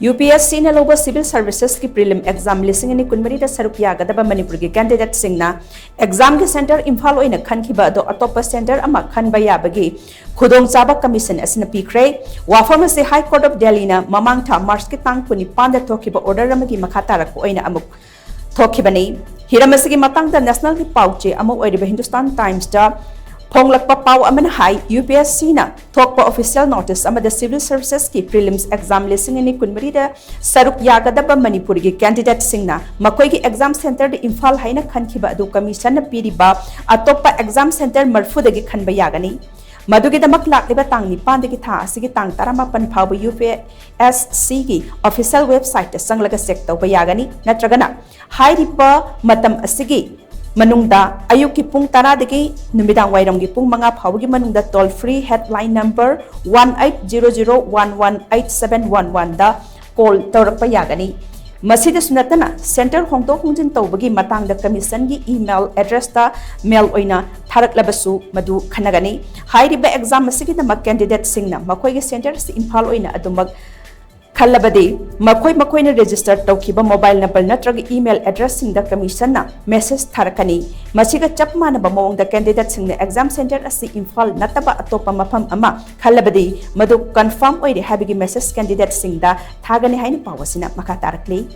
UPSC na LOUBA Civil Services की prelim exam lising ni kunmari da SHARUK YAGADABA Manipur की candidate singna exam के center Imphal Oina Khankhiba do Atoppa center ama Khanba Yabagi Khudong Chaba commission asina Pikhre wafam se High Court of Delhi na mamang tha March ki tang puni panda thokiba order ramagi makhatara ko oina amuk thokibani hiramasi ki matang da national ki pauche amu oiriba Hindustan Times da Ponglakpa pau aman hai UPSC na thokpa official notice amada civil services ki prelims exam lising ni kunmari da SHARUK YAGADABA Manipur ki candidate singna makoi ki exam center de Imphal haina Khankhiba adu commission na piriba Atoppa exam center marfu da gi Khanba Yagani Madugi damak lakliba tang ni pande ki tha asigi tang taramapan phawba UPSC ki official website ta sanglaga check tawba yagani natragana hairiba matam asigi Manungda ayuki pung tara degi numidang wairong gi pung mga phawgi manungda toll free headline number 1800118711 da call tawrakpa yagani masida sunatana center hongtok hungjin tawbagi matang da commission gi email address ta mail oina tharaklabasu madu khanagani hairiba exam asigi da candidate singna makoi gi center si Imphal oina adumag Khalabadi, makoi na register tawkiba mobile number natrag email address sing da commission na message tharakani masiga chapma na bamong da candidate sing na exam center asi Imphal nataba Atoppa mafam ama Khalabadi madu confirm oide habigi message candidate sing da thagani haini pawasina makatarakli